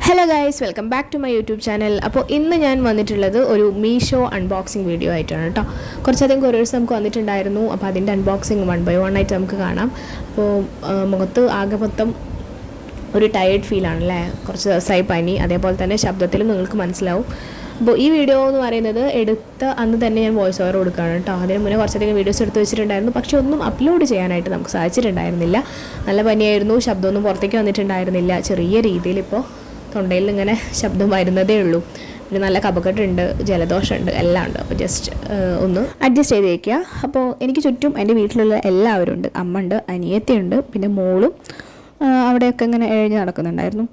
Hello guys, welcome back to my YouTube channel. അപ്പോൾ ഇന്ന് ഞാൻ വന്നിട്ടുള്ളത് ഒരു മീഷോ അൺബോക്സിങ് വീഡിയോ ആയിട്ടാണ് കേട്ടോ. കുറച്ചധികം കൊറിയേഴ്സ് നമുക്ക് വന്നിട്ടുണ്ടായിരുന്നു. അപ്പോൾ അതിൻ്റെ അൺബോക്സിങ് 1 by 1 ആയിട്ട് നമുക്ക് കാണാം. അപ്പോൾ മുഖത്ത് ആകെ മൊത്തം ഒരു ടയേർഡ് ഫീലാണല്ലേ, കുറച്ച് ദിവസമായി പനി, അതേപോലെ തന്നെ ശബ്ദത്തിലും നിങ്ങൾക്ക് മനസ്സിലാവും. അപ്പോൾ ഈ വീഡിയോ എന്ന് പറയുന്നത് എടുത്ത അന്ന് തന്നെ ഞാൻ വോയിസ് ഓവർ കൊടുക്കുകയാണ് കേട്ടോ. അതിന് മുന്നേ കുറച്ചധികം വീഡിയോസ് എടുത്ത് വെച്ചിട്ടുണ്ടായിരുന്നു, പക്ഷേ ഒന്നും അപ്ലോഡ് ചെയ്യാനായിട്ട് നമുക്ക് സാധിച്ചിട്ടുണ്ടായിരുന്നില്ല. നല്ല പനിയായിരുന്നു, ശബ്ദമൊന്നും പുറത്തേക്ക് വന്നിട്ടുണ്ടായിരുന്നില്ല. ചെറിയ രീതിയിൽ ഇപ്പോൾ തൊണ്ടയിൽ ഇങ്ങനെ ശബ്ദം വരുന്നതേ ഉള്ളൂ. പിന്നെ നല്ല കഫക്കെട്ടുണ്ട്, ജലദോഷമുണ്ട്, എല്ലാം ഉണ്ട്. അപ്പോൾ ജസ്റ്റ് ഒന്ന് അഡ്ജസ്റ്റ് ചെയ്ത് വയ്ക്കുക. അപ്പോൾ എനിക്ക് ചുറ്റും എൻ്റെ വീട്ടിലുള്ള എല്ലാവരും ഉണ്ട്. അമ്മ ഉണ്ട്, അനിയത്തിയുണ്ട്, പിന്നെ മോളും അവിടെയൊക്കെ ഇങ്ങനെ എഴുതി നടക്കുന്നുണ്ടായിരുന്നു.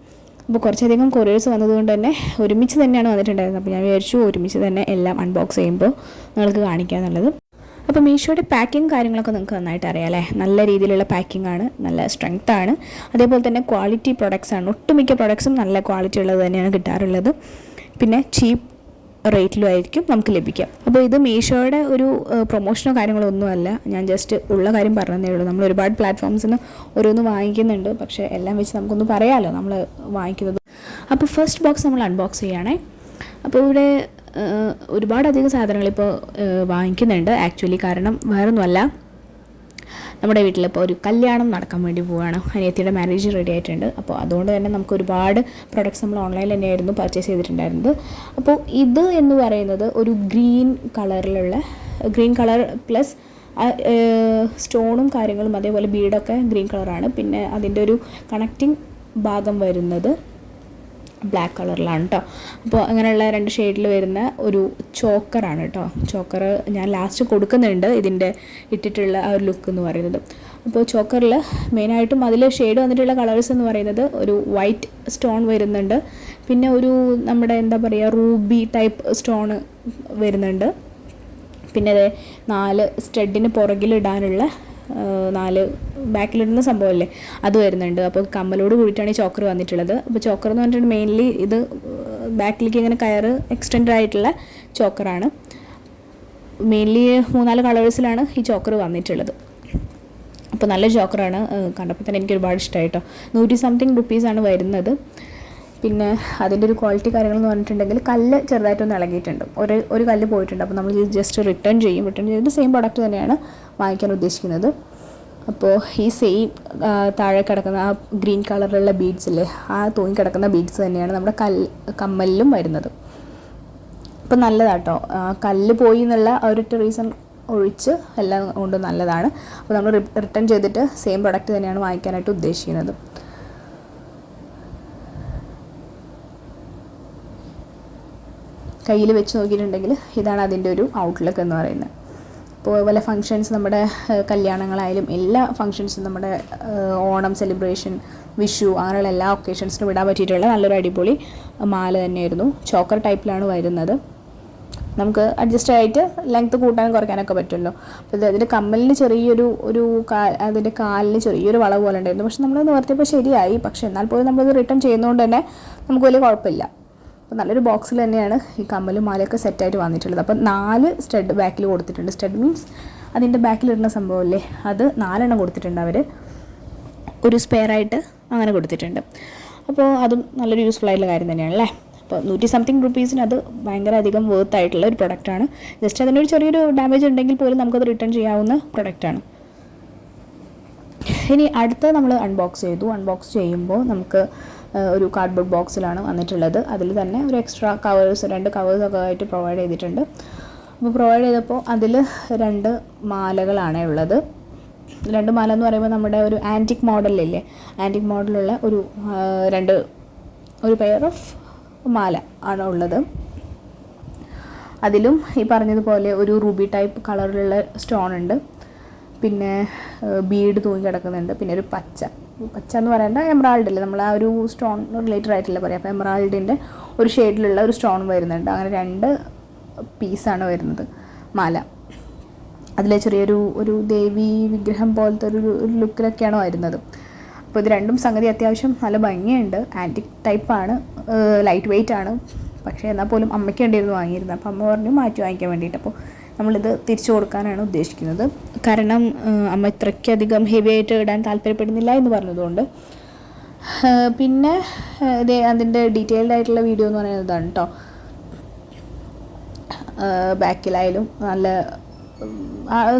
അപ്പോൾ കുറച്ചധികം കൊറിയേഴ്സ് വന്നതുകൊണ്ട് തന്നെ ഒരുമിച്ച് തന്നെയാണ് വന്നിട്ടുണ്ടായിരുന്നത്. അപ്പോൾ ഞാൻ വിചാരിച്ചു ഒരുമിച്ച് തന്നെ എല്ലാം അൺബോക്സ് ചെയ്യുമ്പോൾ നിങ്ങൾക്ക് കാണിക്കുക എന്നുള്ളത്. അപ്പോൾ മീഷോയുടെ പാക്കിങ് കാര്യങ്ങളൊക്കെ നിങ്ങൾക്ക് നന്നായിട്ട് അറിയാം അല്ലേ. നല്ല രീതിയിലുള്ള പാക്കിംഗ് ആണ്, നല്ല സ്ട്രെങ്ത് ആണ്, അതേപോലെ തന്നെ ക്വാളിറ്റി പ്രൊഡക്ട്സ് ആണ്. ഒട്ടുമിക്ക പ്രൊഡക്ട്സും നല്ല ക്വാളിറ്റി ഉള്ളത് തന്നെയാണ് കിട്ടാറുള്ളത്. പിന്നെ ചീപ്പ് റേറ്റിലും ആയിരിക്കും നമുക്ക് ലഭിക്കുക. അപ്പോൾ ഇത് മീഷോയുടെ ഒരു പ്രൊമോഷനോ കാര്യങ്ങളോ ഒന്നുമല്ല, ഞാൻ ജസ്റ്റ് ഉള്ള കാര്യം പറഞ്ഞതേ ഉള്ളൂ. നമ്മൾ ഒരുപാട് പ്ലാറ്റ്ഫോംസിൽ നിന്ന് ഓരോന്ന് വാങ്ങിക്കുന്നുണ്ട്, പക്ഷേ എല്ലാം വെച്ച് നമുക്കൊന്ന് പറയാമല്ലോ നമ്മൾ വാങ്ങിക്കുന്നത്. അപ്പോൾ ഫസ്റ്റ് ബോക്സ് നമ്മൾ അൺബോക്സ് ചെയ്യുകയാണേ. അപ്പോൾ ഇവിടെ ഒരുപാടധികം സാധനങ്ങൾ ഇപ്പോൾ വാങ്ങിക്കുന്നുണ്ട് ആക്ച്വലി. കാരണം വേറൊന്നുമല്ല, നമ്മുടെ വീട്ടിലിപ്പോൾ ഒരു കല്യാണം നടക്കാൻ വേണ്ടി പോവുകയാണ്. അനിയത്തിയുടെ മാരേജ് റെഡി ആയിട്ടുണ്ട്. അപ്പോൾ അതുകൊണ്ട് തന്നെ നമുക്ക് ഒരുപാട് പ്രൊഡക്ട്സ് നമ്മൾ ഓൺലൈനിൽ തന്നെയായിരുന്നു പർച്ചേസ് ചെയ്തിട്ടുണ്ടായിരുന്നത്. അപ്പോൾ ഇത് എന്ന് പറയുന്നത് ഒരു ഗ്രീൻ കളർ പ്ലസ് സ്റ്റോണും കാര്യങ്ങളും അതേപോലെ ബീഡൊക്കെ ഗ്രീൻ കളറാണ്. പിന്നെ അതിൻ്റെ ഒരു കണക്റ്റിംഗ് ഭാഗം വരുന്നത് ബ്ലാക്ക് കളറിലാണ് കേട്ടോ. അപ്പോൾ അങ്ങനെയുള്ള 2 ഷെയ്ഡിൽ വരുന്ന ഒരു ചോക്കറാണ് കേട്ടോ. ചോക്കർ ഞാൻ ലാസ്റ്റ് കൊടുക്കുന്നുണ്ട്, ഇതിൻ്റെ ഇട്ടിട്ടുള്ള ആ ഒരു ലുക്ക് എന്ന് പറയുന്നത്. അപ്പോൾ ചോക്കറിൽ മെയിനായിട്ടും അതിൽ ഷെയ്ഡ് വന്നിട്ടുള്ള കളേഴ്സ് എന്ന് പറയുന്നത് ഒരു വൈറ്റ് സ്റ്റോൺ വരുന്നുണ്ട്, പിന്നെ ഒരു നമ്മുടെ എന്താ പറയുക റൂബി ടൈപ്പ് സ്റ്റോൺ വരുന്നുണ്ട്, പിന്നെ 4 സ്റ്റഡിന് പുറകിലിടാനുള്ള 4 ബാക്കിലിടുന്ന സംഭവമല്ലേ അത് വരുന്നുണ്ട്. അപ്പോൾ കമ്മലോട് കൂടിയിട്ടാണ് ഈ ചോക്കർ വന്നിട്ടുള്ളത്. അപ്പോൾ ചോക്കർ എന്ന് പറഞ്ഞിട്ടുണ്ടെങ്കിൽ മെയിൻലി ഇത് ബാക്കിലേക്ക് ഇങ്ങനെ കയറ് എക്സ്റ്റെൻഡ് ആയിട്ടുള്ള ചോക്കറാണ്. മെയിൻലി 3-4 കളേഴ്സിലാണ് ഈ ചോക്കർ വന്നിട്ടുള്ളത്. അപ്പോൾ നല്ല ചോക്കറാണ്, കണ്ടപ്പോൾ തന്നെ എനിക്ക് ഒരുപാട് ഇഷ്ടമായിട്ടോ. 100 സംതിങ് റുപ്പീസാണ് വരുന്നത്. പിന്നെ അതിൻ്റെ ഒരു ക്വാളിറ്റി കാര്യങ്ങളെന്ന് പറഞ്ഞിട്ടുണ്ടെങ്കിൽ കല്ല് ചെറുതായിട്ടൊന്ന് ഇളകിയിട്ടുണ്ട്, ഒരു കല്ല് പോയിട്ടുണ്ട്. അപ്പോൾ നമ്മൾ ജസ്റ്റ് റിട്ടേൺ ചെയ്തിട്ട് സെയിം പ്രൊഡക്റ്റ് തന്നെയാണ് വാങ്ങിക്കാൻ ഉദ്ദേശിക്കുന്നത്. അപ്പോൾ ഈ സെയിം താഴെ കിടക്കുന്ന ആ ഗ്രീൻ കളറിലുള്ള ബീഡ്സ് ഇല്ലേ, ആ തൂങ്ങി കിടക്കുന്ന ബീഡ്സ് തന്നെയാണ് നമ്മുടെ കമ്മലിലും വരുന്നത്. അപ്പോൾ നല്ലതാട്ടോ, കല്ല് പോയി എന്നുള്ള ഒരു റീസൺ ഒഴിച്ച് എല്ലാം കൊണ്ട് നല്ലതാണ്. അപ്പോൾ നമ്മൾ റിട്ടേൺ ചെയ്തിട്ട് സെയിം പ്രൊഡക്റ്റ് തന്നെയാണ് വാങ്ങിക്കാനായിട്ട് ഉദ്ദേശിക്കുന്നത്. കയ്യിൽ വെച്ച് നോക്കിയിട്ടുണ്ടെങ്കിൽ ഇതാണ് അതിൻ്റെ ഒരു ഔട്ട്ലുക്ക് എന്ന് പറയുന്നത്. ഇപ്പോൾ പല ഫങ്ഷൻസ്, നമ്മുടെ കല്യാണങ്ങളായാലും എല്ലാ ഫങ്ഷൻസും, നമ്മുടെ ഓണം സെലിബ്രേഷൻ, വിഷു, അങ്ങനെയുള്ള എല്ലാ ഒക്കേഷൻസിനും ഇടാൻ പറ്റിയിട്ടുള്ള നല്ലൊരു അടിപൊളി മാല തന്നെയായിരുന്നു. ചോക്കർ ടൈപ്പിലാണ് വരുന്നത്. നമുക്ക് അഡ്ജസ്റ്റ് ആയിട്ട് ലെങ്ത്ത് കൂട്ടാനും കുറയ്ക്കാനൊക്കെ പറ്റുമല്ലോ. അപ്പോൾ അതിൻ്റെ കമ്മലിന് അതിൻ്റെ കാലിന് ചെറിയൊരു വളവ് പോലെ ഉണ്ടായിരുന്നു, പക്ഷെ നമ്മൾ നിവർത്തിയപ്പോൾ ശരിയായി. പക്ഷെ എന്നാൽ പോലും നമ്മളത് റിട്ടേൺ ചെയ്യുന്നതുകൊണ്ട് തന്നെ നമുക്ക് വലിയ കുഴപ്പമില്ല. അപ്പോൾ നല്ലൊരു ബോക്സിൽ തന്നെയാണ് ഈ കമ്മലും മാലയൊക്കെ സെറ്റായിട്ട് വന്നിട്ടുള്ളത്. അപ്പോൾ 4 സ്റ്റഡ് ബാക്കിൽ കൊടുത്തിട്ടുണ്ട്. സ്റ്റഡ് മീൻസ് അതിൻ്റെ ബാക്കിലിടുന്ന സംഭവമല്ലേ, അത് 4 എണ്ണം കൊടുത്തിട്ടുണ്ട് അവർ, ഒരു സ്പെയർ ആയിട്ട് അങ്ങനെ കൊടുത്തിട്ടുണ്ട്. അപ്പോൾ അതും നല്ലൊരു യൂസ്ഫുൾ ആയിട്ടുള്ള കാര്യം തന്നെയാണല്ലേ. അപ്പോൾ 100 സംതിങ് റുപ്പീസിന് അത് ഭയങ്കര അധികം വർത്ത് ആയിട്ടുള്ള ഒരു പ്രൊഡക്റ്റാണ്. ജസ്റ്റ് അതിനൊരു ചെറിയൊരു ഡാമേജ് ഉണ്ടെങ്കിൽ പോലും നമുക്കത് റിട്ടേൺ ചെയ്യാവുന്ന പ്രൊഡക്റ്റാണ്. ഇനി അടുത്ത നമ്മൾ അൺബോക്സ് ചെയ്യുമ്പോൾ നമുക്ക് ഒരു കാർഡ്ബോർഡ് ബോക്സിലാണ് വന്നിട്ടുള്ളത്. അതിൽ തന്നെ ഒരു എക്സ്ട്രാ കവേഴ്സ്, 2 കവേഴ്സൊക്കെ ആയിട്ട് പ്രൊവൈഡ് ചെയ്തിട്ടുണ്ട്. അപ്പോൾ പ്രൊവൈഡ് ചെയ്തപ്പോൾ അതിൽ 2 മാലകളാണ് ഉള്ളത്. 2 മാല എന്ന് പറയുമ്പോൾ നമ്മുടെ ഒരു ആൻറ്റിക് മോഡലില്ലേ, ആൻറ്റിക് മോഡലുള്ള ഒരു പെയർ ഓഫ് മാല ആണ് ഉള്ളത്. അതിലും ഈ പറഞ്ഞതുപോലെ ഒരു റൂബി ടൈപ്പ് കളറിലുള്ള സ്റ്റോൺ ഉണ്ട്, പിന്നെ ബീഡ് തൂങ്ങി കിടക്കുന്നുണ്ട്, പിന്നെ ഒരു പച്ച എന്ന് പറയേണ്ട എമറാൾഡില്ലേ, നമ്മൾ ആ ഒരു സ്റ്റോൺ റിലേറ്റഡ് ആയിട്ടില്ല പറയാം. അപ്പോൾ എമറാൾഡിൻ്റെ ഒരു ഷെയ്ഡിലുള്ള ഒരു സ്റ്റോൺ വരുന്നുണ്ട്. അങ്ങനെ 2 പീസാണ് വരുന്നത് മാല. അതിൽ ചെറിയൊരു ദേവി വിഗ്രഹം പോലത്തെ ഒരു ലുക്കിലൊക്കെയാണ് വരുന്നത്. അപ്പോൾ ഇത് രണ്ടും സംഗതി അത്യാവശ്യം നല്ല ഭംഗിയുണ്ട്. ആൻറ്റിക് ടൈപ്പാണ്, ലൈറ്റ് വെയ്റ്റ് ആണ്. പക്ഷേ എന്നാൽ പോലും അമ്മയ്ക്ക് വേണ്ടിയിരുന്നു വാങ്ങിയിരുന്നത്. അപ്പോൾ അമ്മ പറഞ്ഞു മാറ്റി വാങ്ങിക്കാൻ വേണ്ടിയിട്ട്. അപ്പോൾ നമ്മളിത് തിരിച്ചു കൊടുക്കാനാണ് ഉദ്ദേശിക്കുന്നത്. കാരണം അമ്മ ഇത്രയ്ക്കധികം ഹെവി ആയിട്ട് ഇടാൻ താല്പര്യപ്പെടുന്നില്ല എന്ന് പറഞ്ഞതുകൊണ്ട് പിന്നെ ഇത് അതിൻ്റെ ഡീറ്റെയിൽഡ് ആയിട്ടുള്ള വീഡിയോ എന്ന് പറയുന്നത് ഇതാണ് കേട്ടോ. ബാക്കിലായാലും നല്ല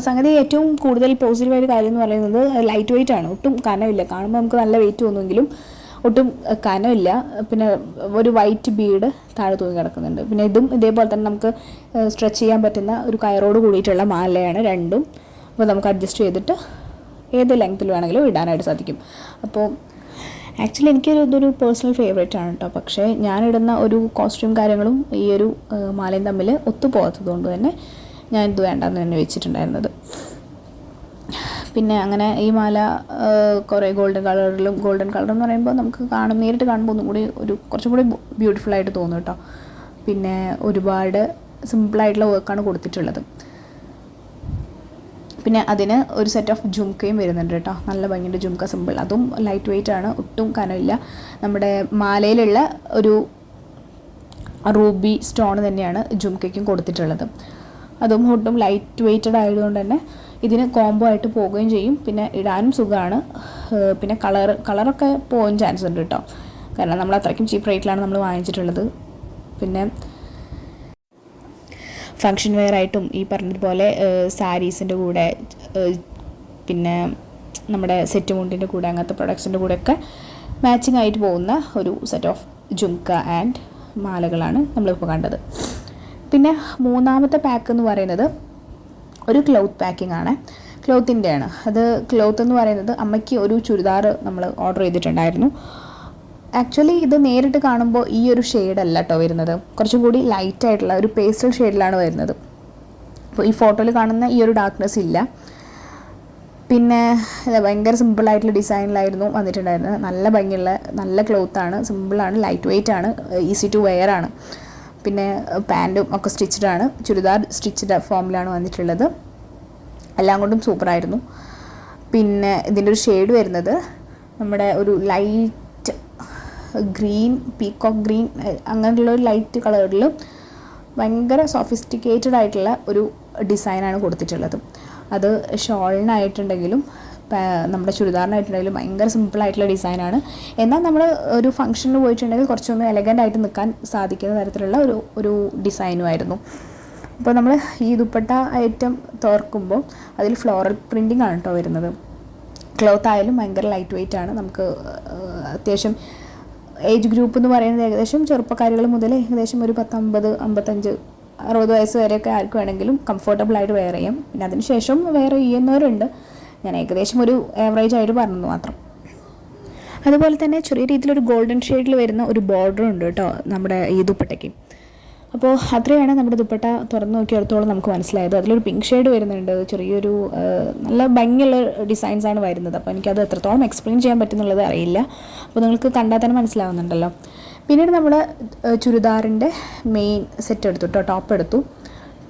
സംഗതി ഏറ്റവും കൂടുതൽ പോസിറ്റീവായിട്ട് കാര്യം എന്ന് പറയുന്നത് ലൈറ്റ് വെയിറ്റ് ആണ്. ഒട്ടും കനമില്ല. കാണുമ്പോൾ നമുക്ക് നല്ല വെയിറ്റ് തോന്നുമെങ്കിലും ഒട്ടും കനമില്ല. പിന്നെ ഒരു വൈറ്റ് ബീഡ് താഴെ തൂങ്ങി കിടക്കുന്നുണ്ട്. പിന്നെ ഇതും ഇതേപോലെ തന്നെ നമുക്ക് സ്ട്രെച്ച് ചെയ്യാൻ പറ്റുന്ന ഒരു കയറോട് കൂടിയിട്ടുള്ള മാലയാണ് രണ്ടും. അപ്പോൾ നമുക്ക് അഡ്ജസ്റ്റ് ചെയ്തിട്ട് ഏത് ലെങ്ത്തിൽ വേണമെങ്കിലും ഇടാനായിട്ട് സാധിക്കും. അപ്പോൾ ആക്ച്വലി ഇതൊരു പേഴ്സണൽ ഫേവറേറ്റ് ആണ് കേട്ടോ. പക്ഷേ ഞാനിടുന്ന ഒരു കോസ്റ്റ്യൂം കാര്യങ്ങളും ഈ ഒരു മാലയും തമ്മിൽ ഒത്തുപോകാത്തത് കൊണ്ട് തന്നെ ഞാനിത് വേണ്ടെന്ന് തന്നെ വെച്ചിട്ടുണ്ടായിരുന്നത്. പിന്നെ അങ്ങനെ ഈ മാല കുറേ ഗോൾഡൻ കളർ എന്ന് പറയുമ്പോൾ നമുക്ക് നേരിട്ട് കാണുമ്പോൾ ഒന്നും കൂടി കുറച്ചും കൂടി ബ്യൂട്ടിഫുള്ളായിട്ട് തോന്നും കേട്ടോ. പിന്നെ ഒരുപാട് സിമ്പിളായിട്ടുള്ള വർക്കാണ് കൊടുത്തിട്ടുള്ളത്. പിന്നെ അതിന് ഒരു സെറ്റ് ഓഫ് ജുംക്കയും വരുന്നുണ്ട് കേട്ടോ. നല്ല ഭംഗിയുണ്ട് ജുംക്ക സിമ്പിൾ. അതും ലൈറ്റ് വെയിറ്റ് ആണ്, ഒട്ടും കനമില്ല. നമ്മുടെ മാലയിലുള്ള ഒരു റൂബി സ്റ്റോൺ തന്നെയാണ് ജുംക്കയ്ക്കും കൊടുത്തിട്ടുള്ളത്. അതും ഒട്ടും ലൈറ്റ് വെയ്റ്റഡ് ആയതുകൊണ്ട് തന്നെ ഇതിന് കോംബോ ആയിട്ട് പോവുകയും ചെയ്യും. പിന്നെ ഇടാനും സുഖമാണ്. പിന്നെ കളറൊക്കെ പോകാൻ ചാൻസ് ഉണ്ട് കേട്ടോ. കാരണം നമ്മൾ അത്രയ്ക്കും ചീപ്പ് റേറ്റിലാണ് നമ്മൾ വാങ്ങിച്ചിട്ടുള്ളത്. പിന്നെ ഫങ്ഷൻ വെയർ ആയിട്ടും ഈ പറഞ്ഞതുപോലെ സാരീസിൻ്റെ കൂടെ പിന്നെ നമ്മുടെ സെറ്റ് മുണ്ടിൻ്റെ കൂടെ അങ്ങനത്തെ പ്രൊഡക്ട്സിൻ്റെ കൂടെയൊക്കെ മാച്ചിങ് ആയിട്ട് പോകുന്ന ഒരു സെറ്റ് ഓഫ് ജുംക്ക ആൻഡ് മാലകളാണ് നമ്മളിപ്പോൾ കണ്ടത്. പിന്നെ മൂന്നാമത്തെ പാക്ക് എന്ന് പറയുന്നത് ഒരു ക്ലോത്ത് പാക്കിംഗ് ആണ്. ക്ലോത്തിൻ്റെയാണ് അത്. ക്ലോത്ത് എന്ന് പറയുന്നത് അമ്മയ്ക്ക് ഒരു ചുരിദാർ നമ്മൾ ഓർഡർ ചെയ്തിട്ടുണ്ടായിരുന്നു. ആക്ച്വലി ഇത് നേരിട്ട് കാണുമ്പോൾ ഈ ഒരു ഷെയ്ഡല്ല കേട്ടോ വരുന്നത്. കുറച്ചും കൂടി ലൈറ്റായിട്ടുള്ള ഒരു പേസ്റ്റൽ ഷെയ്ഡിലാണ് വരുന്നത്. അപ്പോൾ ഈ ഫോട്ടോയിൽ കാണുന്ന ഈ ഒരു ഡാർക്ക്നെസ് ഇല്ല. പിന്നെ ഭയങ്കര സിമ്പിളായിട്ടുള്ള ഡിസൈനിലായിരുന്നു വന്നിട്ടുണ്ടായിരുന്നത്. നല്ല ഭംഗിയുള്ള നല്ല ക്ലോത്താണ്, സിമ്പിളാണ്, ലൈറ്റ് വെയ്റ്റ് ആണ്, ഈസി ടു വെയർ ആണ്. പിന്നെ പാൻറ്റും ഒക്കെ സ്റ്റിച്ചഡാണ്. ചുരിദാർ സ്റ്റിച്ചഡ് ഫോമിലാണ് വന്നിട്ടുള്ളത്. എല്ലാം കൊണ്ടും സൂപ്പറായിരുന്നു. പിന്നെ ഇതിൻ്റെ ഒരു ഷെയ്ഡ് വരുന്നത് നമ്മുടെ ഒരു ലൈറ്റ് ഗ്രീൻ, പീകോക്ക് ഗ്രീൻ, അങ്ങനെയുള്ള ഒരു ലൈറ്റ് കളറിൽ ഭയങ്കര സോഫിസ്റ്റിക്കേറ്റഡ് ആയിട്ടുള്ള ഒരു ഡിസൈനാണ് കൊടുത്തിട്ടുള്ളത്. അത് ഷോളിനായിട്ടുണ്ടെങ്കിലും നമ്മുടെ ചുരിദാറിനായിട്ടുണ്ടെങ്കിലും ഭയങ്കര സിമ്പിളായിട്ടുള്ള ഡിസൈനാണ്. എന്നാൽ നമ്മൾ ഒരു ഫംഗ്ഷനിൽ പോയിട്ടുണ്ടെങ്കിൽ കുറച്ചൊന്ന് എലഗൻ്റ് ആയിട്ട് നിൽക്കാൻ സാധിക്കുന്ന തരത്തിലുള്ള ഒരു ഡിസൈനുമായിരുന്നു. അപ്പോൾ നമ്മൾ ഈ ദുപ്പട്ട ഐറ്റം തുറക്കുമ്പോൾ അതിൽ ഫ്ലോറൽ പ്രിൻറ്റിംഗ് ആണ് കേട്ടോ വരുന്നത്. ക്ലോത്ത് ആയാലും ഭയങ്കര ലൈറ്റ് വെയ്റ്റ് ആണ്. നമുക്ക് അത്യാവശ്യം ഏജ് ഗ്രൂപ്പ് എന്ന് പറയുന്നത് ഏകദേശം ചെറുപ്പക്കാരികൾ മുതൽ ഏകദേശം ഒരു 50, 55, 60 വയസ്സ് വരെയൊക്കെ ആർക്ക് വേണമെങ്കിലും കംഫർട്ടബിളായിട്ട് വെയർ ചെയ്യാം. പിന്നെ അതിന് ശേഷം വെയർ ചെയ്യുന്നവരുണ്ട്. ഞാൻ ഏകദേശം ഒരു ആവറേജ് ആയിട്ട് പറഞ്ഞു മാത്രം. അതുപോലെ തന്നെ ചെറിയ രീതിയിലൊരു ഗോൾഡൻ ഷെയ്ഡിൽ വരുന്ന ഒരു ബോർഡർ ഉണ്ട് കേട്ടോ നമ്മുടെ ഈ ദുപ്പട്ടയ്ക്ക്. അപ്പോൾ അത്രയാണ് നമ്മുടെ ദുപ്പട്ട തുറന്നു നോക്കിയെടുത്തോളം നമുക്ക് മനസ്സിലായത്. അതിലൊരു പിങ്ക് ഷെയ്ഡ് വരുന്നുണ്ട്. ചെറിയൊരു നല്ല ഭംഗിയുള്ള ഡിസൈൻസാണ് വരുന്നത്. അപ്പോൾ എനിക്കത് എത്രത്തോളം എക്സ്പ്ലെയിൻ ചെയ്യാൻ പറ്റുന്നുള്ളത് അറിയില്ല. അപ്പോൾ നിങ്ങൾക്ക് കണ്ടാൽ തന്നെ മനസ്സിലാവുന്നുണ്ടല്ലോ. പിന്നീട് നമ്മൾ ചുരിദാറിൻ്റെ മെയിൻ സെറ്റ് എടുത്തു കേട്ടോ. ടോപ്പ് എടുത്തു.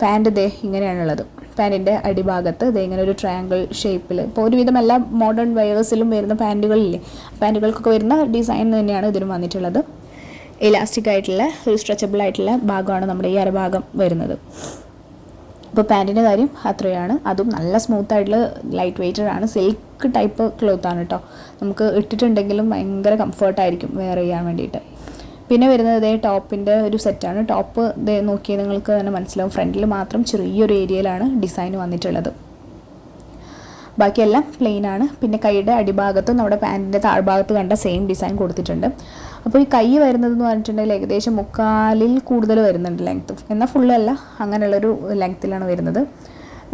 പാൻറ്റ് ദേ ഇങ്ങനെയാണുള്ളത്. പാൻറ്റിൻ്റെ അടിഭാഗത്ത് ദേ ഇങ്ങനെ ഒരു ട്രയാങ്കിൾ ഷേപ്പിൽ, ഇപ്പോൾ ഒരുവിധം എല്ലാ മോഡേൺ വെയേഴ്സിലും വരുന്ന പാൻറ്റുകളില്ലേ, പാൻറ്റുകൾക്കൊക്കെ വരുന്ന ഡിസൈൻ തന്നെയാണ് ഇതിനും വന്നിട്ടുള്ളത്. ഇലാസ്റ്റിക് ആയിട്ടുള്ള ഒരു സ്ട്രെച്ചബിൾ ആയിട്ടുള്ള ഭാഗമാണ് നമ്മുടെ ഈ അരഭാഗം വരുന്നത്. അപ്പോൾ പാൻറ്റിൻ്റെ കാര്യം അത്രയാണ്. അതും നല്ല സ്മൂത്ത് ആയിട്ടുള്ള ലൈറ്റ് വെയ്റ്റഡ് ആണ്. സിൽക്ക് ടൈപ്പ് ക്ലോത്താണ് കേട്ടോ. നമുക്ക് ഇട്ടിട്ടുണ്ടെങ്കിലും ഭയങ്കര കംഫർട്ടായിരിക്കും വെയർ ചെയ്യാൻ വേണ്ടിയിട്ട്. പിന്നെ വരുന്നത് ഇതേ ടോപ്പിൻ്റെ ഒരു സെറ്റാണ്. ടോപ്പ് ഇതേ നോക്കിയാൽ നിങ്ങൾക്ക് തന്നെ മനസ്സിലാവും. ഫ്രണ്ടിൽ മാത്രം ചെറിയൊരു ഏരിയയിലാണ് ഡിസൈൻ വന്നിട്ടുള്ളത്. ബാക്കിയെല്ലാം പ്ലെയിൻ ആണ്. പിന്നെ കൈയുടെ അടിഭാഗത്തും നമ്മുടെ പാൻറ്റിൻ്റെ താഴ്ഭാഗത്ത് കണ്ട സെയിം ഡിസൈൻ കൊടുത്തിട്ടുണ്ട്. അപ്പോൾ ഈ കൈ വരുന്നതെന്ന് പറഞ്ഞിട്ടുണ്ടെങ്കിൽ ഏകദേശം 3/4 കൂടുതൽ വരുന്നുണ്ട് ലെങ്ത്ത്. എന്നാൽ ഫുള്ളല്ല, അങ്ങനെയുള്ളൊരു ലെങ്ത്തിലാണ് വരുന്നത്.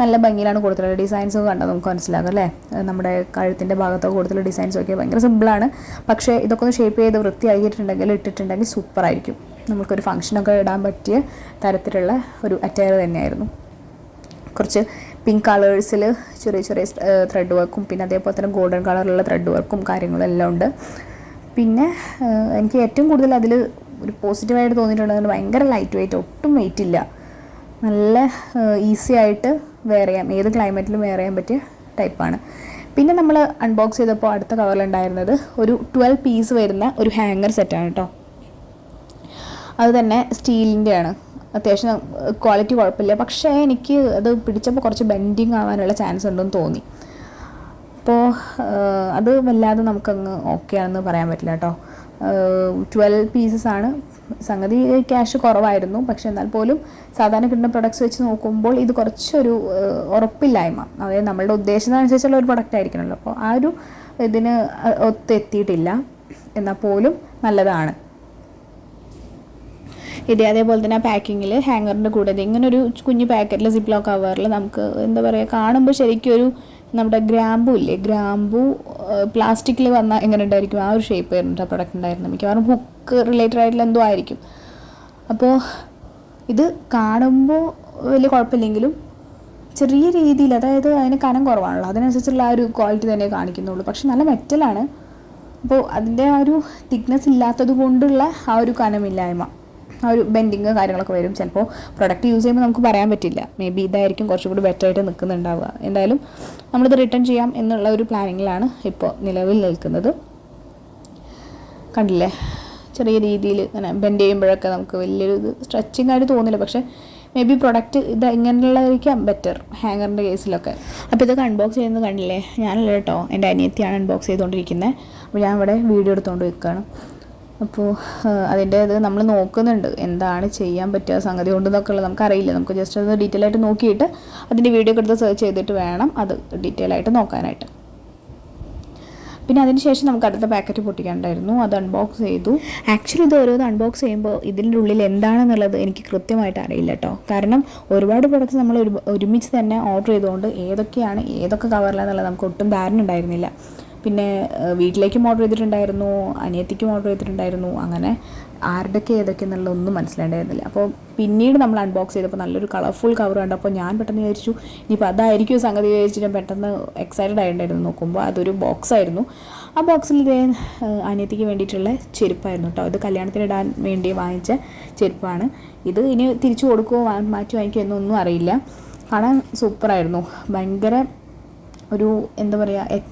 നല്ല ഭംഗിയിലാണ് കൊടുത്തിട്ടുള്ളത്. ഡിസൈൻസ് കണ്ടാൽ നമുക്ക് മനസ്സിലാകും അല്ലേ. നമ്മുടെ കഴുത്തിൻ്റെ ഭാഗത്തൊക്കെ കൊടുത്തുള്ള ഡിസൈൻസൊക്കെ ഭയങ്കര സിമ്പിളാണ്. പക്ഷേ ഇതൊക്കെ ഒന്ന് ഷേപ്പ് ചെയ്ത് വൃത്തിയാക്കിയിട്ടുണ്ടെങ്കിൽ ഇട്ടിട്ടുണ്ടെങ്കിൽ സൂപ്പറായിരിക്കും. നമുക്കൊരു ഫംഗ്ഷനൊക്കെ ഇടാൻ പറ്റിയ തരത്തിലുള്ള ഒരു അറ്റയർ തന്നെയായിരുന്നു. കുറച്ച് പിങ്ക് കളേഴ്സിൽ ചെറിയ ചെറിയ ത്രെഡ് വർക്കും പിന്നെ അതേപോലെ തന്നെ ഗോൾഡൻ കളറിലുള്ള ത്രെഡ് വർക്കും കാര്യങ്ങളും എല്ലാം ഉണ്ട്. പിന്നെ എനിക്ക് ഏറ്റവും കൂടുതൽ അതിൽ ഒരു പോസിറ്റീവായിട്ട് തോന്നിയിട്ടുള്ളത് ഭയങ്കര ലൈറ്റ് വെയ്റ്റ്, ഒട്ടും വെയിറ്റ് ഇല്ല. നല്ല ഈസി ആയിട്ട് വെയർ ചെയ്യാം, ഏത് ക്ലൈമറ്റിലും വെയർ ചെയ്യാൻ പറ്റിയ ടൈപ്പാണ്. പിന്നെ നമ്മൾ അൺബോക്സ് ചെയ്തപ്പോൾ അടുത്ത കവറിലുണ്ടായിരുന്നത് ഒരു 12 പീസ് വരുന്ന ഒരു ഹാങ്ങർ സെറ്റാണ് കേട്ടോ. അത് തന്നെ സ്റ്റീലിൻ്റെയാണ്. അത്യാവശ്യം ക്വാളിറ്റി കുഴപ്പമില്ല. പക്ഷേ എനിക്ക് അത് പിടിച്ചപ്പോൾ കുറച്ച് ബെൻഡിങ് ആവാനുള്ള ചാൻസ് ഉണ്ടെന്ന് തോന്നി. അപ്പോൾ അത് വല്ലാതെ നമുക്കങ്ങ് ഓക്കെ ആണെന്ന് പറയാൻ പറ്റില്ല കേട്ടോ. 12 പീസസ് ആണ്. സംഗതി ക്യാഷ് കുറവായിരുന്നു, പക്ഷെ എന്നാൽ പോലും സാധാരണ കിട്ടുന്ന പ്രൊഡക്ട്സ് വെച്ച് നോക്കുമ്പോൾ ഇത് കുറച്ചൊരു ഉറപ്പില്ലായ്മ, അതായത് നമ്മളുടെ ഉദ്ദേശത്തിനനുസരിച്ചുള്ള ഒരു പ്രൊഡക്റ്റ് ആയിരിക്കണമല്ലോ. അപ്പോൾ ആ ഒരു ഇതിന് ഒത്തെത്തിയിട്ടില്ല, എന്നാൽ പോലും നല്ലതാണ്. അതേപോലെ തന്നെ പാക്കിങ്ങിൽ ഹാങ്ങറിൻ്റെ കൂടെ ഇങ്ങനെ ഒരു കുഞ്ഞു പാക്കറ്റിൽ സിപ്ലോ കവറിൽ നമുക്ക് എന്താ പറയുക, കാണുമ്പോൾ ശരിക്കും ഒരു നമ്മുടെ ഗ്രാമ്പൂ ഇല്ലേ, ഗ്രാമ്പൂ പ്ലാസ്റ്റിക്കിൽ വന്നാൽ എങ്ങനെ ഉണ്ടായിരിക്കും ആ ഒരു ഷേപ്പ് ആയിരുന്നു ആ പ്രൊഡക്റ്റ് ഉണ്ടായിരുന്നു. മിക്കവാറും ഹുക്ക് റിലേറ്റഡ് ആയിട്ടുള്ള എന്തോ ആയിരിക്കും. അപ്പോൾ ഇത് കാണുമ്പോൾ വലിയ കുഴപ്പമില്ലെങ്കിലും ചെറിയ രീതിയിൽ, അതായത് അതിന് കനം കുറവാണല്ലോ, അതിനനുസരിച്ചുള്ള ആ ഒരു ക്വാളിറ്റി തന്നെ കാണിക്കുന്നുള്ളൂ. പക്ഷെ നല്ല മെറ്റലാണ്. അപ്പോൾ അതിൻ്റെ ആ ഒരു തിക്നെസ് ഇല്ലാത്തത് കൊണ്ടുള്ള ആ ഒരു കനമില്ലായ്മ, ആ ഒരു ബെൻഡിങ് കാര്യങ്ങളൊക്കെ വരും. ചിലപ്പോൾ പ്രൊഡക്റ്റ് യൂസ് ചെയ്യുമ്പോൾ നമുക്ക് പറയാൻ പറ്റില്ല, മേ ബി ഇതായിരിക്കും കുറച്ചും കൂടി ബെറ്റർ ആയിട്ട് നിൽക്കുന്നുണ്ടാവുക. എന്തായാലും നമ്മളിത് റിട്ടേൺ ചെയ്യാം എന്നുള്ള ഒരു പ്ലാനിങ്ങിലാണ് ഇപ്പോൾ നിലവിൽ നിൽക്കുന്നത്. കണ്ടില്ലേ, ചെറിയ രീതിയിൽ ഇങ്ങനെ ബെൻഡ് ചെയ്യുമ്പോഴൊക്കെ നമുക്ക് വലിയൊരു ഇത് സ്ട്രെച്ചിങ് ആയിട്ട് തോന്നില്ല, പക്ഷേ മേ ബി പ്രൊഡക്റ്റ് ഇത് ഇങ്ങനെയുള്ളതായിരിക്കാം ബെറ്റർ ഹാങ്ങറിൻ്റെ കേസിലൊക്കെ. അപ്പോൾ ഇതൊക്കെ അൺബോക്സ് ചെയ്യുന്നത് കണ്ടില്ലേ, ഞാനല്ല കേട്ടോ, എൻ്റെ അനിയത്തിയാണ് അൺബോക്സ് ചെയ്തുകൊണ്ടിരിക്കുന്നത്. അപ്പോൾ ഞാൻ ഇവിടെ വീഡിയോ എടുത്തുകൊണ്ട് വെക്കുകയാണ്. അപ്പോൾ അതിൻ്റെ ഇത് നമ്മൾ നോക്കുന്നുണ്ട്, എന്താണ് ചെയ്യാൻ പറ്റുക സംഗതി കൊണ്ടെന്നൊക്കെ ഉള്ളത് നമുക്കറിയില്ല. നമുക്ക് ജസ്റ്റ് അത് ഡീറ്റെയിൽ ആയിട്ട് നോക്കിയിട്ട് അതിൻ്റെ വീഡിയോ ഒക്കെ എടുത്ത് സെർച്ച് ചെയ്തിട്ട് വേണം അത് ഡീറ്റെയിൽ ആയിട്ട് നോക്കാനായിട്ട്. പിന്നെ അതിന് ശേഷം നമുക്ക് അടുത്ത പാക്കറ്റ് പൊട്ടിക്കാനുണ്ടായിരുന്നു, അത് അൺബോക്സ് ചെയ്തു. ആക്ച്വലി ഇത് ഓരോന്ന് അൺബോക്സ് ചെയ്യുമ്പോൾ ഇതിൻ്റെ ഉള്ളിൽ എന്താണെന്നുള്ളത് എനിക്ക് കൃത്യമായിട്ട് അറിയില്ല കേട്ടോ. കാരണം ഒരുപാട് പ്രൊഡക്റ്റ്സ് നമ്മൾ ഒരുമിച്ച് തന്നെ ഓർഡർ ചെയ്തുകൊണ്ട് ഏതൊക്കെ കവറിലാണെന്നുള്ളത് നമുക്ക് ഒട്ടും ധാരണ ഉണ്ടായിരുന്നില്ല. പിന്നെ വീട്ടിലേക്കും ഓർഡർ ചെയ്തിട്ടുണ്ടായിരുന്നു, അനിയത്തിക്കും ഓർഡർ ചെയ്തിട്ടുണ്ടായിരുന്നു, അങ്ങനെ ആരുടെയൊക്കെ ഏതൊക്കെ എന്നുള്ളതൊന്നും മനസ്സിലായിട്ടുണ്ടായിരുന്നില്ല. അപ്പോൾ പിന്നീട് നമ്മൾ അൺബോക്സ് ചെയ്തപ്പോൾ നല്ലൊരു കളർഫുൾ കവർ കണ്ടപ്പോൾ ഞാൻ പെട്ടെന്ന് വിചാരിച്ചു ഇനിയിപ്പോൾ അതായിരിക്കും സംഗതി വിചാരിച്ചിട്ട് പെട്ടെന്ന് എക്സൈറ്റഡ് ആയിട്ടുണ്ടായിരുന്നു. നോക്കുമ്പോൾ അതൊരു ബോക്സായിരുന്നു. ആ ബോക്സിൽ ഇതേ അനിയത്തിക്ക് വേണ്ടിയിട്ടുള്ള ചെരുപ്പായിരുന്നു കേട്ടോ. ഇത് കല്യാണത്തിനിടാൻ വേണ്ടി വാങ്ങിച്ച ചെരുപ്പാണ്. ഇത് ഇനി തിരിച്ചു കൊടുക്കുമോ മാറ്റി വാങ്ങിക്കുമോ എന്നൊന്നും അറിയില്ല. കാണാൻ സൂപ്പറായിരുന്നു, ഭയങ്കര ഒരു എന്താ പറയുക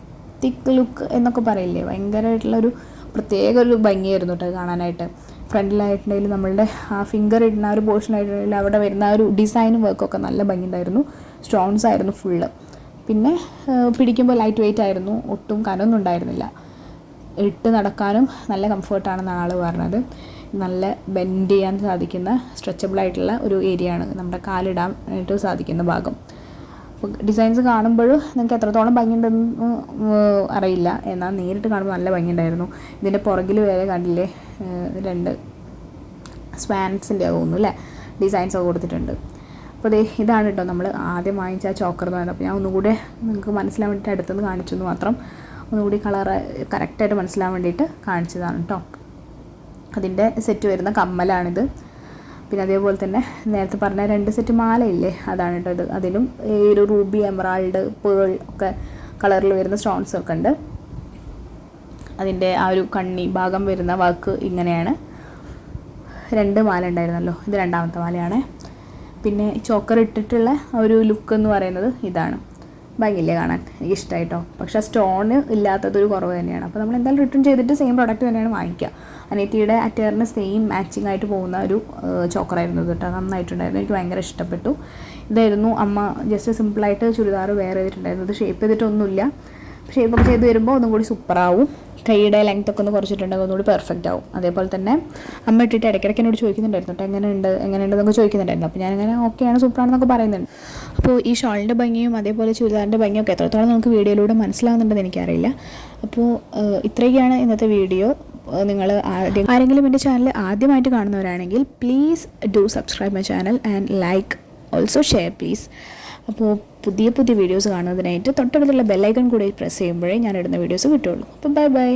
തിക്ക് ലുക്ക് എന്നൊക്കെ പറയില്ലേ, ഭയങ്കരമായിട്ടുള്ളൊരു പ്രത്യേക ഒരു ഭംഗിയായിരുന്നു കേട്ടോ കാണാനായിട്ട്. ഫ്രണ്ടിലായിട്ടുണ്ടെങ്കിൽ നമ്മളുടെ ആ ഫിംഗർ ഇടുന്ന ആ ഒരു പോർഷനായിട്ടുണ്ടെങ്കിൽ അവിടെ വരുന്ന ആ ഒരു ഡിസൈനും വർക്കൊക്കെ നല്ല ഭംഗിയുണ്ടായിരുന്നു. സ്റ്റോൺസ് ആയിരുന്നു ഫുള്ള്. പിന്നെ പിടിക്കുമ്പോൾ ലൈറ്റ് വെയിറ്റ് ആയിരുന്നു, ഒട്ടും കനമൊന്നും ഉണ്ടായിരുന്നില്ല. ഇട്ട് നടക്കാനും നല്ല കംഫർട്ടാണെന്നാണ് ആൾ പറഞ്ഞത്. നല്ല ബെൻഡ് ചെയ്യാൻ സാധിക്കുന്ന സ്ട്രെച്ചബിളായിട്ടുള്ള ഒരു ഏരിയ ആണ് നമ്മുടെ കാലിടാനായിട്ട് സാധിക്കുന്ന ഭാഗം. ഡിസൈൻസ് കാണുമ്പോൾ നിങ്ങൾക്ക് എത്രത്തോളം ഭംഗിയുണ്ടെന്ന് അറിയില്ല, എന്നാൽ നേരിട്ട് കാണുമ്പോൾ നല്ല ഭംഗിയുണ്ടായിരുന്നു. ഇതിൻ്റെ പുറകിൽ വരെ കണ്ടില്ലേ 2 സ്വാൻസിൻ്റെ തോന്നുന്നു അല്ലേ ഡിസൈൻസ് ഒക്കെ കൊടുത്തിട്ടുണ്ട്. അപ്പോൾ ഇതാണ് കേട്ടോ നമ്മൾ ആദ്യം വാങ്ങിച്ച ആ ചോക്കർ എന്ന് പറയുന്നത്. അപ്പോൾ ഞാൻ ഒന്നുകൂടെ നിങ്ങൾക്ക് മനസ്സിലാൻ വേണ്ടിയിട്ട് അടുത്തുനിന്ന് കാണിച്ചെന്ന് മാത്രം, ഒന്നുകൂടി കളറ് കറക്റ്റായിട്ട് മനസ്സിലാൻ വേണ്ടിയിട്ട് കാണിച്ചതാണ് കേട്ടോ. അതിൻ്റെ സെറ്റ് വരുന്ന കമ്മലാണിത്. പിന്നെ അതേപോലെ തന്നെ നേരത്തെ പറഞ്ഞ 2 സെറ്റ് മാലയില്ലേ, അതാണ് കേട്ടോ ഇത്. അതിലും ഈ ഒരു റൂബി, എമറാൾഡ്, പേൾ ഒക്കെ കളറിൽ വരുന്ന സ്റ്റോൺസ് ഒക്കെ ഉണ്ട്. അതിൻ്റെ ആ ഒരു കണ്ണി ഭാഗം വരുന്ന വർക്ക് ഇങ്ങനെയാണ്. 2 മാല ഉണ്ടായിരുന്നല്ലോ, ഇത് 2ാമത്തെ മാലയാണ്. പിന്നെ ചോക്കർ ഇട്ടിട്ടുള്ള ഒരു ലുക്ക് എന്ന് പറയുന്നത് ഇതാണ്. ഭംഗിയില്ലേ കാണാൻ, എനിക്ക് ഇഷ്ടമായിട്ടോ. പക്ഷേ സ്റ്റോണ് ഇല്ലാത്തതൊരു കുറവ് തന്നെയാണ്. അപ്പോൾ നമ്മൾ എന്തായാലും റിട്ടേൺ ചെയ്തിട്ട് സെയിം പ്രോഡക്റ്റ് തന്നെയാണ് വാങ്ങിക്കുക. അനിയത്തിയുടെ അറ്റയറിന് സെയിം മാച്ചിങ് ആയിട്ട് പോകുന്ന ഒരു ചോക്കറായിരുന്നു കേട്ടോ, നന്നായിട്ടുണ്ടായിരുന്നു, എനിക്ക് ഭയങ്കര ഇഷ്ടപ്പെട്ടു. ഇതായിരുന്നു അമ്മ ജസ്റ്റ് സിമ്പിളായിട്ട് ചുരിദാർ വെയർ ചെയ്തിട്ടുണ്ടായിരുന്നു. ഇത് ഷേപ്പ് ചെയ്തിട്ടൊന്നുമില്ല, ഷേപ്പൊക്കെ ചെയ്ത് വരുമ്പോൾ ഒന്നും കൂടി സൂപ്പറാവും. കൈയുടെ ലെങ്ത് ഒക്കെ ഒന്ന് കുറച്ചിട്ടുണ്ടെങ്കിൽ ഒന്നുകൂടി പെർഫെക്റ്റ് ആവും. അതേപോലെ തന്നെ അമ്മ ഇട്ടിട്ട് ഇടയ്ക്കിടയ്ക്ക് എന്നോട് ചോദിക്കുന്നുണ്ടായിരുന്നു കേട്ടോ, എങ്ങനെയുണ്ട് എന്നൊക്കെ ചോദിക്കുന്നുണ്ടായിരുന്നു. അപ്പോൾ ഞാനിങ്ങനെ ഓക്കെയാണ്, സൂപ്പറാണെന്നൊക്കെ പറയുന്നുണ്ട്. അപ്പോൾ ഈ ഷോളിൻ്റെ ഭംഗിയും അതേപോലെ ചുരിദാറിൻ്റെ ഭംഗിയൊക്കെ എത്രത്തോളം നമുക്ക് വീഡിയോയിലൂടെ മനസ്സിലാവുന്നുണ്ടെന്ന് എനിക്കറിയില്ല. അപ്പോൾ ഇത്രയൊക്കെയാണ് ഇന്നത്തെ വീഡിയോ. നിങ്ങൾ ആരെങ്കിലും എൻ്റെ ചാനൽ ആദ്യമായിട്ട് കാണുന്നവരാണെങ്കിൽ please do subscribe my channel and like also share please. അപ്പോൾ പുതിയ വീഡിയോസ് കാണുന്നതിനായിട്ട് തൊട്ടടുത്തുള്ള ബെല്ലൈക്കൺ കൂടി പ്രസ് ചെയ്യുമ്പോഴേ ഞാൻ ഇടുന്ന വീഡിയോസ് കിട്ടുള്ളൂ. അപ്പോൾ ബൈ.